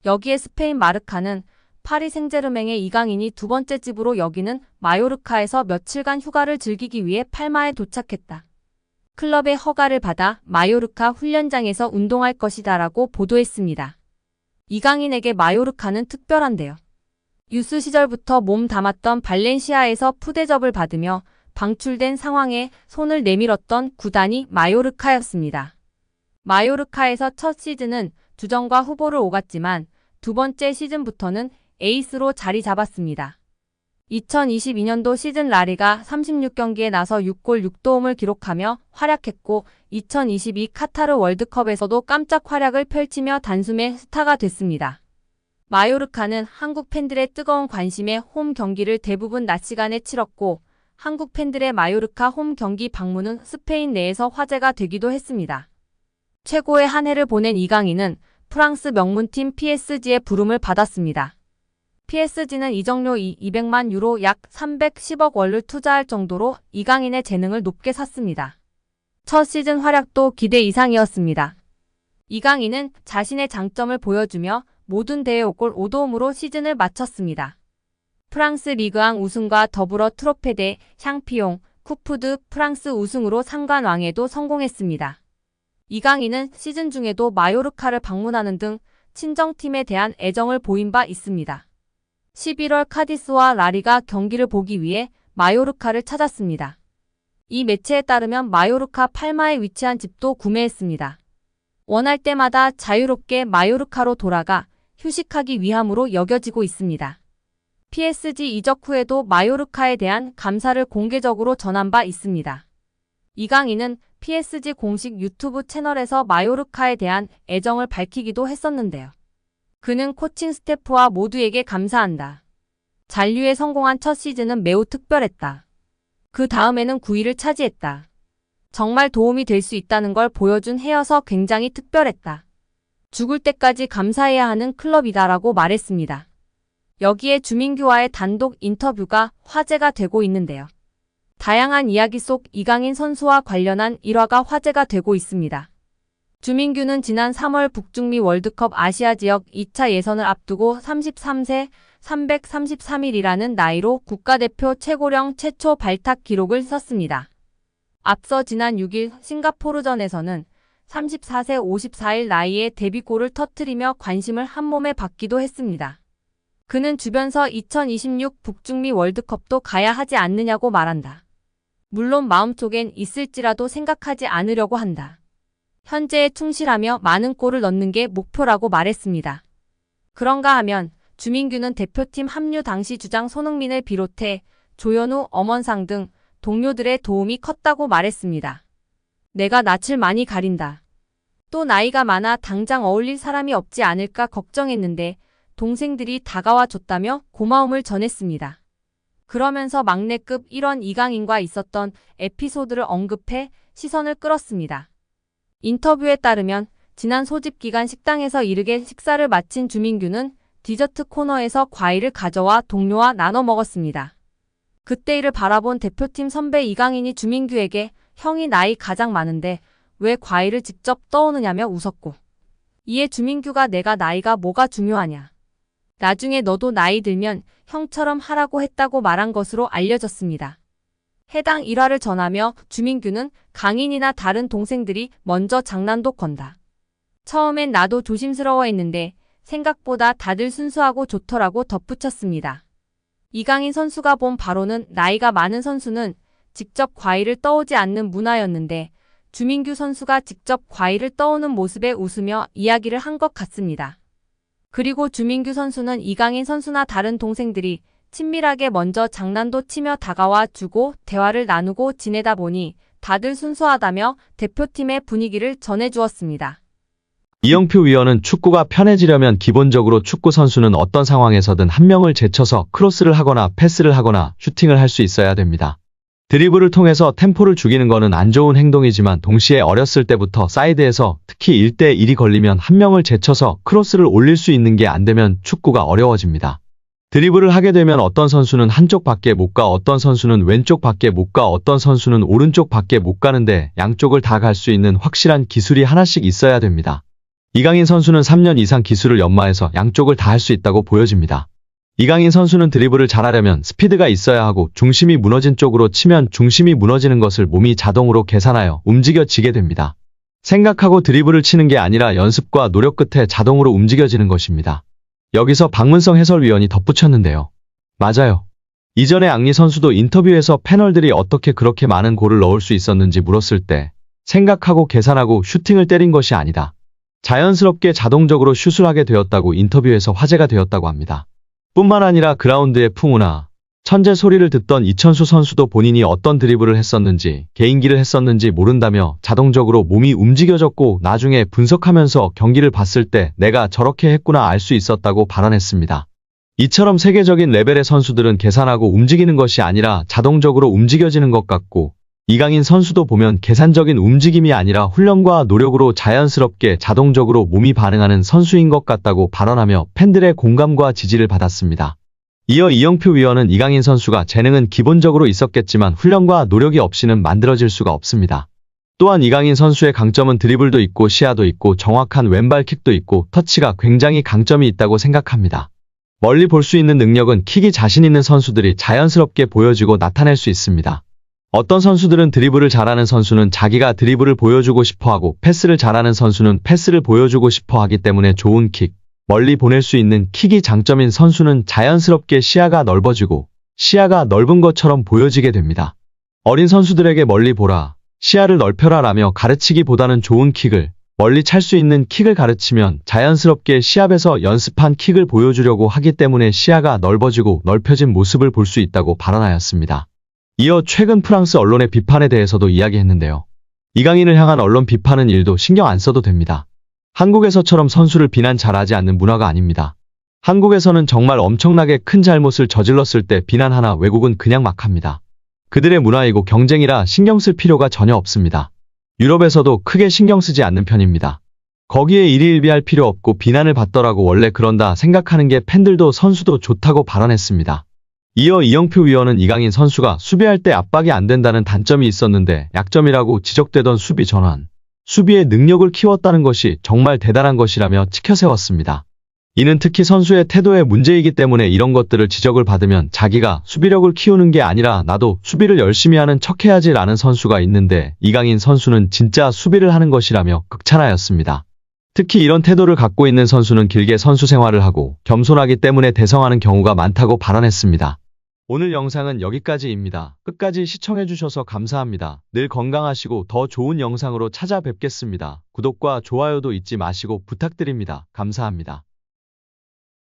여기에 스페인 마르카는 파리 생제르맹의 이강인이 두 번째 집으로 여기는 마요르카에서 며칠간 휴가를 즐기기 위해 팔마에 도착했다. 클럽의 허가를 받아 마요르카 훈련장에서 운동할 것이다라고 보도했습니다. 이강인에게 마요르카는 특별한데요. 유스 시절부터 몸 담았던 발렌시아에서 푸대접을 받으며 방출된 상황에 손을 내밀었던 구단이 마요르카였습니다. 마요르카에서 첫 시즌은 주전과 후보를 오갔지만 두 번째 시즌부터는 에이스로 자리 잡았습니다. 2022년도 시즌 라리가 36경기에 나서 6골 6도움을 기록하며 활약했고 2022 카타르 월드컵에서도 깜짝 활약을 펼치며 단숨에 스타가 됐습니다. 마요르카는 한국 팬들의 뜨거운 관심에 홈 경기를 대부분 낮 시간에 치렀고 한국 팬들의 마요르카 홈 경기 방문은 스페인 내에서 화제가 되기도 했습니다. 최고의 한 해를 보낸 이강인은 프랑스 명문팀 PSG의 부름을 받았습니다. PSG는 이적료 200만 유로 약 310억 원을 투자할 정도로 이강인의 재능을 높게 샀습니다. 첫 시즌 활약도 기대 이상이었습니다. 이강인은 자신의 장점을 보여주며 모든 대회 5골 5도움으로 시즌을 마쳤습니다. 프랑스 리그앙 우승과 더불어 트로페 샹피용, 쿠프드 프랑스 우승으로 상관왕에도 성공했습니다. 이강인은 시즌 중에도 마요르카를 방문하는 등 친정팀에 대한 애정을 보인 바 있습니다. 11월 카디스와 라리가 경기를 보기 위해 마요르카를 찾았습니다. 이 매체에 따르면 마요르카 팔마에 위치한 집도 구매했습니다. 원할 때마다 자유롭게 마요르카로 돌아가 휴식하기 위함으로 여겨지고 있습니다. PSG 이적 후에도 마요르카에 대한 감사를 공개적으로 전한 바 있습니다. 이강인은 PSG 공식 유튜브 채널에서 마요르카에 대한 애정을 밝히기도 했었는데요. 그는 코칭 스태프와 모두에게 감사한다. 잔류에 성공한 첫 시즌은 매우 특별했다. 그 다음에는 9위를 차지했다. 정말 도움이 될 수 있다는 걸 보여준 해여서 굉장히 특별했다. 죽을 때까지 감사해야 하는 클럽이다라고 말했습니다. 여기에 주민규와의 단독 인터뷰가 화제가 되고 있는데요. 다양한 이야기 속 이강인 선수와 관련한 일화가 화제가 되고 있습니다. 주민규는 지난 3월 북중미 월드컵 아시아 지역 2차 예선을 앞두고 33세 333일이라는 나이로 국가대표 최고령 최초 발탁 기록을 썼습니다. 앞서 지난 6일 싱가포르전에서는 34세 54일 나이에 데뷔골을 터뜨리며 관심을 한몸에 받기도 했습니다. 그는 주변서 2026 북중미 월드컵도 가야 하지 않느냐고 말한다. 물론 마음속엔 있을지라도 생각하지 않으려고 한다. 현재에 충실하며 많은 골을 넣는 게 목표라고 말했습니다. 그런가 하면 주민규는 대표팀 합류 당시 주장 손흥민을 비롯해 조현우, 엄원상 등 동료들의 도움이 컸다고 말했습니다. 내가 낯을 많이 가린다. 또 나이가 많아 당장 어울릴 사람이 없지 않을까 걱정했는데 동생들이 다가와 줬다며 고마움을 전했습니다. 그러면서 막내급 1원 이강인과 있었던 에피소드를 언급해 시선을 끌었습니다. 인터뷰에 따르면 지난 소집 기간 식당에서 이르게 식사를 마친 주민규는 디저트 코너에서 과일을 가져와 동료와 나눠 먹었습니다. 그때 이를 바라본 대표팀 선배 이강인이 주민규에게 형이 나이 가장 많은데 왜 과일을 직접 떠오느냐며 웃었고 이에 주민규가 내가 나이가 뭐가 중요하냐. 나중에 너도 나이 들면 형처럼 하라고 했다고 말한 것으로 알려졌습니다. 해당 일화를 전하며 주민규는 강인이나 다른 동생들이 먼저 장난도 건다. 처음엔 나도 조심스러워했는데 생각보다 다들 순수하고 좋더라고 덧붙였습니다. 이강인 선수가 본 바로는 나이가 많은 선수는 직접 과일을 떠오지 않는 문화였는데 주민규 선수가 직접 과일을 떠오는 모습에 웃으며 이야기를 한 것 같습니다. 그리고 주민규 선수는 이강인 선수나 다른 동생들이 친밀하게 먼저 장난도 치며 다가와 주고 대화를 나누고 지내다 보니 다들 순수하다며 대표팀의 분위기를 전해주었습니다. 이영표 위원은 축구가 편해지려면 기본적으로 축구 선수는 어떤 상황에서든 한 명을 제쳐서 크로스를 하거나 패스를 하거나 슈팅을 할 수 있어야 됩니다. 드리블을 통해서 템포를 죽이는 거는 안 좋은 행동이지만 동시에 어렸을 때부터 사이드에서 특히 1대1이 걸리면 한 명을 제쳐서 크로스를 올릴 수 있는 게 안 되면 축구가 어려워집니다. 드리블을 하게 되면 어떤 선수는 한쪽 밖에 못 가, 어떤 선수는 왼쪽 밖에 못 가, 어떤 선수는 오른쪽 밖에 못 가는데 양쪽을 다 갈 수 있는 확실한 기술이 하나씩 있어야 됩니다. 이강인 선수는 3년 이상 기술을 연마해서 양쪽을 다 할 수 있다고 보여집니다. 이강인 선수는 드리블을 잘하려면 스피드가 있어야 하고 중심이 무너진 쪽으로 치면 중심이 무너지는 것을 몸이 자동으로 계산하여 움직여지게 됩니다. 생각하고 드리블을 치는 게 아니라 연습과 노력 끝에 자동으로 움직여지는 것입니다. 여기서 박문성 해설위원이 덧붙였는데요. 맞아요. 이전에 앙리 선수도 인터뷰에서 패널들이 어떻게 그렇게 많은 골을 넣을 수 있었는지 물었을 때 생각하고 계산하고 슈팅을 때린 것이 아니다. 자연스럽게 자동적으로 슛을 하게 되었다고 인터뷰에서 화제가 되었다고 합니다. 뿐만 아니라 그라운드의 풍우나 천재 소리를 듣던 이천수 선수도 본인이 어떤 드리블을 했었는지 개인기를 했었는지 모른다며 자동적으로 몸이 움직여졌고 나중에 분석하면서 경기를 봤을 때 내가 저렇게 했구나 알 수 있었다고 발언했습니다. 이처럼 세계적인 레벨의 선수들은 계산하고 움직이는 것이 아니라 자동적으로 움직여지는 것 같고 이강인 선수도 보면 계산적인 움직임이 아니라 훈련과 노력으로 자연스럽게 자동적으로 몸이 반응하는 선수인 것 같다고 발언하며 팬들의 공감과 지지를 받았습니다. 이어 이영표 위원은 이강인 선수가 재능은 기본적으로 있었겠지만 훈련과 노력이 없이는 만들어질 수가 없습니다. 또한 이강인 선수의 강점은 드리블도 있고 시야도 있고 정확한 왼발킥도 있고 터치가 굉장히 강점이 있다고 생각합니다. 멀리 볼 수 있는 능력은 킥이 자신 있는 선수들이 자연스럽게 보여주고 나타낼 수 있습니다. 어떤 선수들은 드리블을 잘하는 선수는 자기가 드리블을 보여주고 싶어하고 패스를 잘하는 선수는 패스를 보여주고 싶어하기 때문에 좋은 킥, 멀리 보낼 수 있는 킥이 장점인 선수는 자연스럽게 시야가 넓어지고 시야가 넓은 것처럼 보여지게 됩니다. 어린 선수들에게 멀리 보라, 시야를 넓혀라 라며 가르치기보다는 좋은 킥을 멀리 찰 수 있는 킥을 가르치면 자연스럽게 시합에서 연습한 킥을 보여주려고 하기 때문에 시야가 넓어지고 넓혀진 모습을 볼 수 있다고 발언하였습니다. 이어 최근 프랑스 언론의 비판에 대해서도 이야기했는데요. 이강인을 향한 언론 비판은 일도 신경 안 써도 됩니다. 한국에서처럼 선수를 비난 잘하지 않는 문화가 아닙니다. 한국에서는 정말 엄청나게 큰 잘못을 저질렀을 때 비난하나 외국은 그냥 막 합니다. 그들의 문화이고 경쟁이라 신경 쓸 필요가 전혀 없습니다. 유럽에서도 크게 신경 쓰지 않는 편입니다. 거기에 일희일비할 필요 없고 비난을 받더라고 원래 그런다 생각하는 게 팬들도 선수도 좋다고 발언했습니다. 이어 이영표 위원은 이강인 선수가 수비할 때 압박이 안 된다는 단점이 있었는데 약점이라고 지적되던 수비 전환, 수비의 능력을 키웠다는 것이 정말 대단한 것이라며 치켜세웠습니다. 이는 특히 선수의 태도의 문제이기 때문에 이런 것들을 지적을 받으면 자기가 수비력을 키우는 게 아니라 나도 수비를 열심히 하는 척해야지 라는 선수가 있는데 이강인 선수는 진짜 수비를 하는 것이라며 극찬하였습니다. 특히 이런 태도를 갖고 있는 선수는 길게 선수 생활을 하고 겸손하기 때문에 대성하는 경우가 많다고 발언했습니다. 오늘 영상은 여기까지입니다. 끝까지 시청해주셔서 감사합니다. 늘 건강하시고 더 좋은 영상으로 찾아뵙겠습니다. 구독과 좋아요도 잊지 마시고 부탁드립니다. 감사합니다.